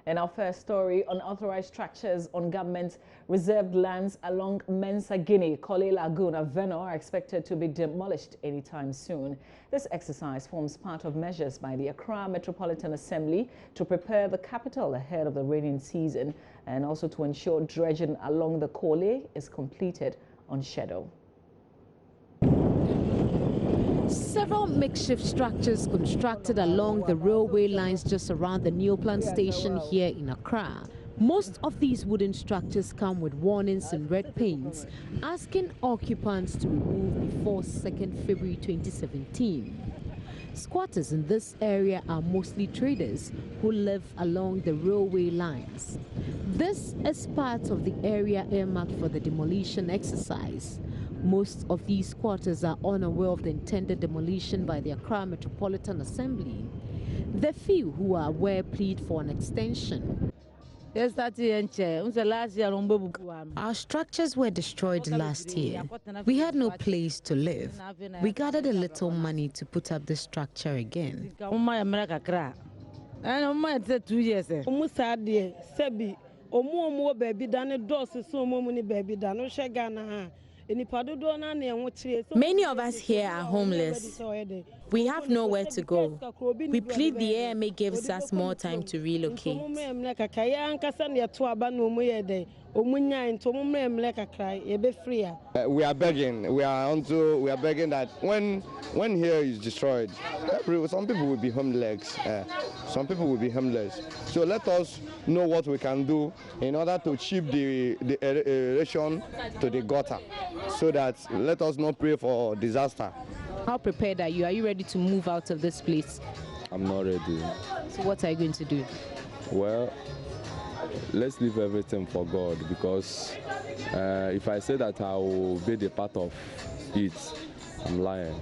And our first story, unauthorized structures on government reserved lands along Mensa Guinea, Kole Lagoon, Aveno are expected to be demolished anytime soon. This exercise forms part of measures by the Accra Metropolitan Assembly to prepare the capital ahead of the rainy season and also to ensure dredging along the Kole is completed on schedule. Several makeshift structures constructed along the railway lines just around the Neoplant station here in Accra. Most of these wooden structures come with warnings in red paints asking occupants to remove before 2nd February 2017. Squatters in this area are mostly traders who live along the railway lines. This is part of the area earmarked for the demolition exercise. Most of these squatters are unaware of the intended demolition by the Accra Metropolitan Assembly. The few who are aware plead for an extension. Our structures were destroyed last year. We had no place to live. We gathered a little money to put up the structure again. Many of us here are homeless. We have nowhere to go. We plead the AMA gives us more time to relocate. We are begging. We are begging that when here is destroyed, some people will be homeless. Some people will be homeless. So let us know what we can do in order to chip the aeration to the gutter, so that let us not pray for disaster. How prepared are you? Are you ready to move out of this place? I'm not ready. So what are you going to do? Well, let's leave everything for God, because if I say that I will be the part of it, I'm lying.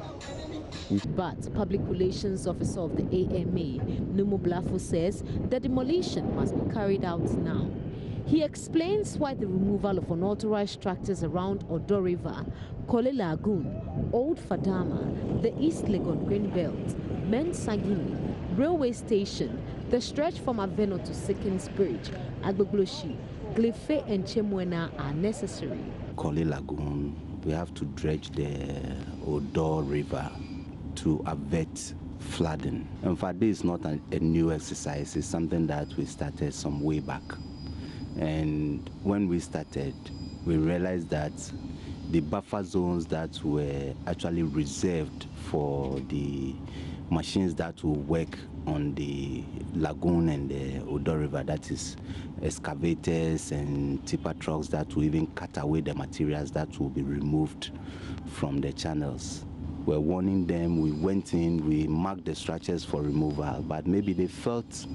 But Public Relations Officer of the AMA, Numu Blafo, says the demolition must be carried out now. He explains why the removal of unauthorized structures around Odo River, Kole Lagoon, Old Fadama, the East Legon Greenbelt, Mensa Guinea, Railway Station, the stretch from Aveno to Sikins Bridge, Agbogloshi, Glife and Chemwena are necessary. Kole Lagoon, we have to dredge the Odo River to avert flooding. In fact, this is not a new exercise. It's something that we started some way back. And when we started, we realized that the buffer zones that were actually reserved for the machines that will work on the lagoon and the Odo River, that is excavators and tipper trucks that will even cut away the materials that will be removed from the channels. We're warning them. We went in, we marked the structures for removal, but maybe they felt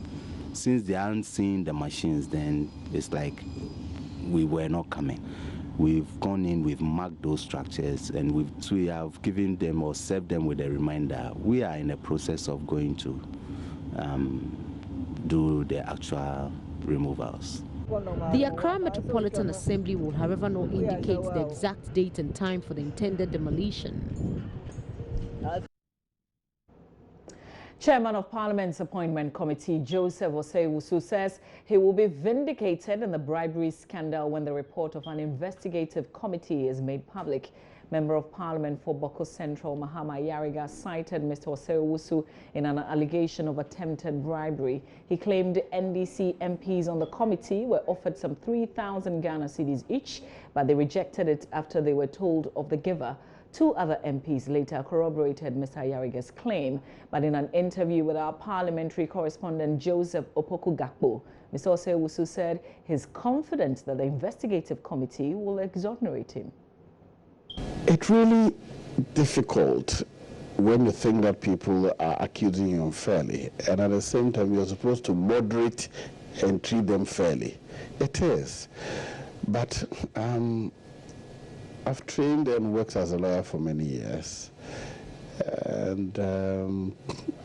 since they aren't seeing the machines, then it's like we were not coming. We've gone in, we've marked those structures, and we have given them or served them with a reminder. We are in a process of going to do the actual removals. The Accra Metropolitan Assembly will, however, not indicate the exact date and time for the intended demolition. Chairman of Parliament's Appointment Committee, Joseph Osei-Wusu, says he will be vindicated in the bribery scandal when the report of an investigative committee is made public. Member of Parliament for Boko Central, Mahama Yariga, cited Mr. Osei-Wusu in an allegation of attempted bribery. He claimed NDC MPs on the committee were offered some 3,000 Ghana cedis each, but they rejected it after they were told of the giver. Two other MPs later corroborated Mr. Yariga's claim, but in an interview with our parliamentary correspondent Joseph Opoku Gakpo, Mr. Osei-Wusu said he's confident that the investigative committee will exonerate him. It's really difficult when you think that people are accusing you unfairly, and at the same time you're supposed to moderate and treat them fairly. It is. But I've trained and worked as a lawyer for many years, And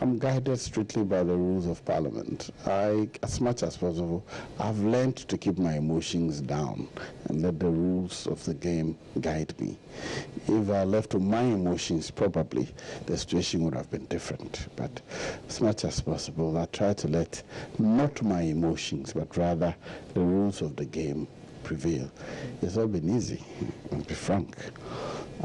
I'm guided strictly by the rules of Parliament. As much as possible, I've learned to keep my emotions down and let the rules of the game guide me. If I left to my emotions, probably the situation would have been different. But as much as possible, I try to let not my emotions, but rather the rules of the game prevail. It's not been easy, I'll be frank.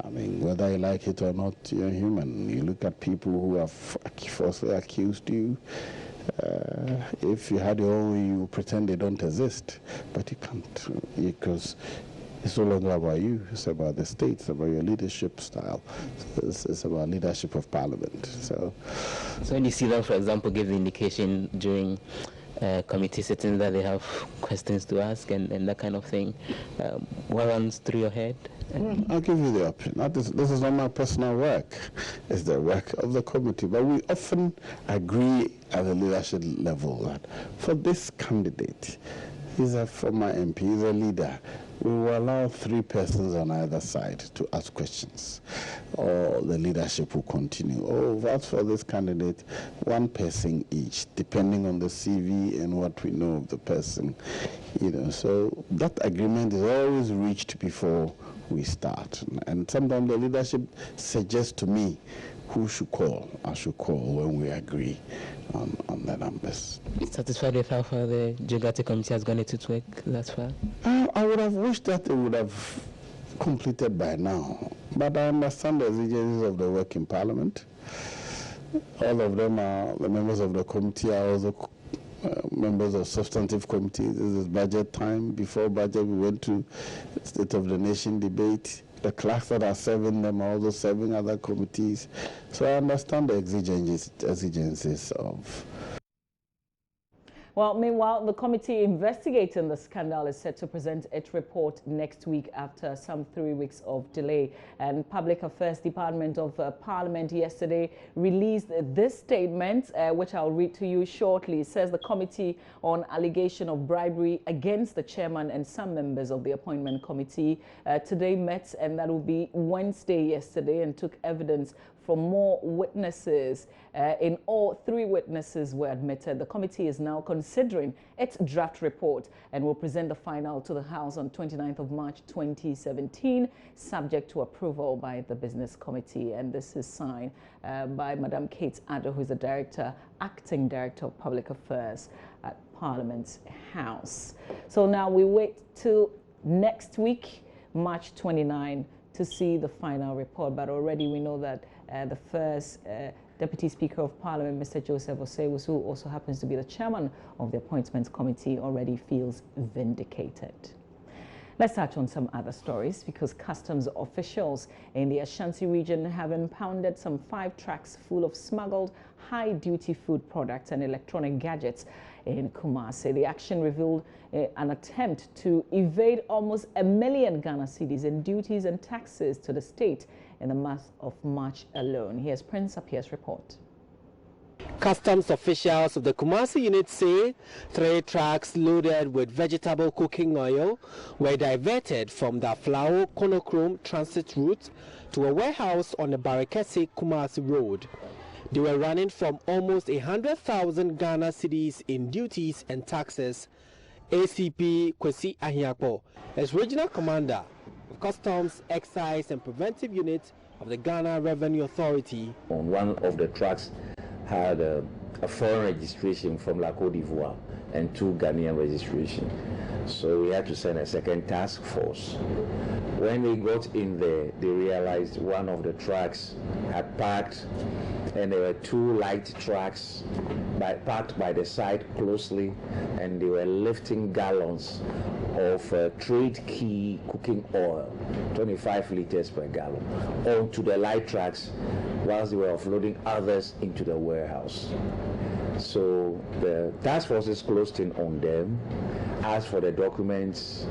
I mean, whether you like it or not, you're human. You look at people who have falsely accused you. If you had your own, you pretend they don't exist. But you can't, because it's no longer about you. It's about the state. It's about your leadership style. It's about leadership of Parliament. So when you see them, for example, give the indication during committee sittings that they have questions to ask and that kind of thing, what runs through your head? Well, I'll give you the option. This is not my personal work. It's the work of the committee. But we often agree at the leadership level that for this candidate, he's a former MP, he's a leader, we will allow 3 persons on either side to ask questions, or the leadership will continue. Oh, as for this candidate, 1 person each, depending on the CV and what we know of the person. So that agreement is always reached before we start. And sometimes the leadership suggests to me who should call. I should call when we agree on the numbers. Satisfied with how far the geographic committee has gone into its work thus far? I would have wished that it would have completed by now. But I understand the exigencies of the work in Parliament. All of them are the members of the committee, are also members of substantive committees. This is budget time. Before budget, we went to State of the Nation debate. The clerks that are serving them are also serving other committees. So I understand the exigencies of. Well, meanwhile, the committee investigating the scandal is set to present its report next week after some 3 weeks of delay. And Public Affairs Department of Parliament yesterday released this statement, which I'll read to you shortly. It says the committee on allegation of bribery against the chairman and some members of the appointment committee today met, and that will be Wednesday yesterday, and took evidence from more witnesses. In all, 3 witnesses were admitted. The committee is now considering its draft report and will present the final to the House on 29th of March 2017, subject to approval by the Business Committee. And this is signed by Madam Kate Addo, who is the acting director of public affairs at Parliament's House. So now we wait till next week, March 29, to see the final report. But already we know that the first Deputy Speaker of Parliament, Mr. Joseph Osei, who also happens to be the chairman of the Appointments Committee, already feels vindicated. Let's touch on some other stories, because customs officials in the Ashanti region have impounded some 5 trucks full of smuggled high-duty food products and electronic gadgets in Kumasi. The action revealed an attempt to evade almost 1 million Ghana cedis in duties and taxes to the state in the month of March alone. Here's Prince Appiah's report. Customs officials of the Kumasi unit say 3 trucks loaded with vegetable cooking oil were diverted from the Aflao Konokrom transit route to a warehouse on the Barakesi Kumasi road. They were running from almost 100,000 Ghana cedis in duties and taxes. ACP Kwesi Ahiakpo is regional commander of Customs, Excise and Preventive Unit of the Ghana Revenue Authority. On one of the trucks had a foreign registration from La Côte d'Ivoire and 2 Ghanaian registration. So we had to send a second task force. When we got in there, they realized one of the trucks had parked, and there were 2 light trucks parked by the side closely, and they were lifting gallons of trade key cooking oil, 25 liters per gallon, onto the light trucks, whilst they were offloading others into the warehouse. So the task forces closed in on them. As for the documents,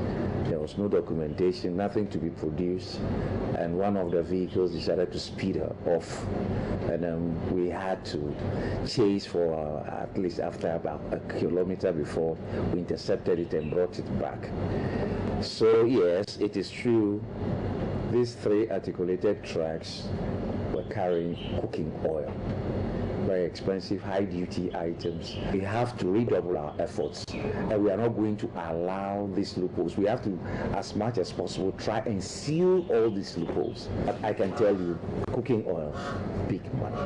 there was no documentation, nothing to be produced, and one of the vehicles decided to speed her off, and we had to chase for at least after about 1 kilometer before we intercepted it and brought it back. So yes, it is true, these 3 articulated trucks were carrying cooking oil. Very expensive, high-duty items. We have to redouble our efforts, and we are not going to allow these loopholes. We have to, as much as possible, try and seal all these loopholes. But I can tell you, cooking oil, big money.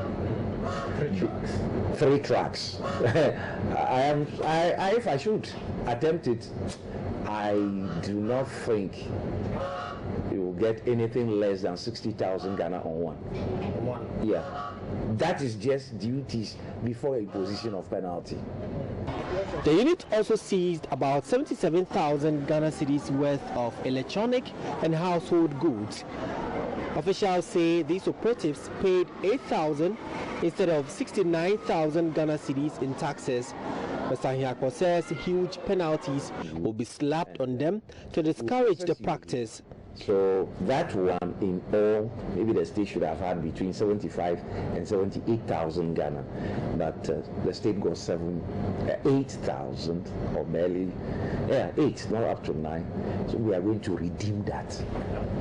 3 trucks. If I should attempt it, I do not think you will get anything less than 60,000 Ghana on one. Yeah. That is just duties before imposition of penalty. The unit also seized about 77,000 Ghana cedis worth of electronic and household goods. Officials say these operatives paid 8,000 instead of 69,000 Ghana cedis in taxes. Mr. Hiako says huge penalties will be slapped on them to discourage the practice. So that one in all, maybe the state should have had between 75 and 78,000 Ghana, but the state got 8,000 or barely, 8, not up to 9. So we are going to redeem that.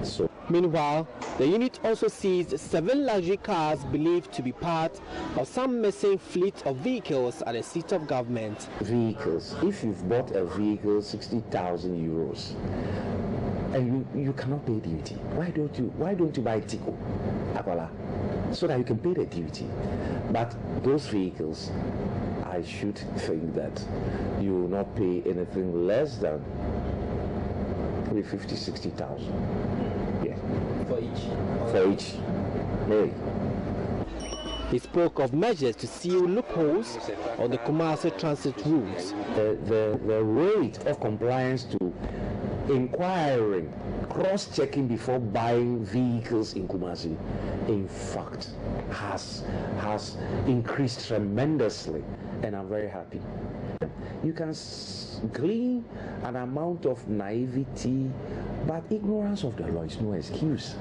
So. Meanwhile, the unit also seized 7 luxury cars believed to be part of some missing fleet of vehicles at the seat of government. Vehicles. If you've bought a vehicle, 60,000 euros. And you cannot pay duty. Why don't you buy Tico, Akwala, so that you can pay the duty? But those vehicles, I should think that you will not pay anything less than 50, 60,000. Yeah. For each. For each. Maybe. He spoke of measures to seal loopholes on the Kumasi transit routes. The rate of compliance to inquiring, cross-checking before buying vehicles in Kumasi, in fact, has increased tremendously, and I'm very happy. You can glean an amount of naivety, but ignorance of the law is no excuse.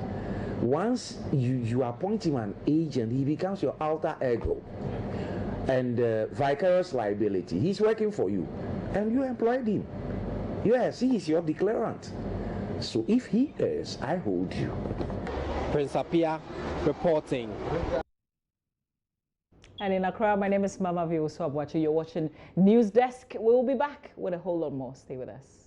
Once you appoint him an agent, he becomes your alter ego and vicarious liability. He's working for you, and you employed him. Yes, he is your declarant. So if he is, I hold you. Prince Apia reporting. And in Accra, my name is Mama Vioso Abwachi. You're watching News Desk. We'll be back with a whole lot more. Stay with us.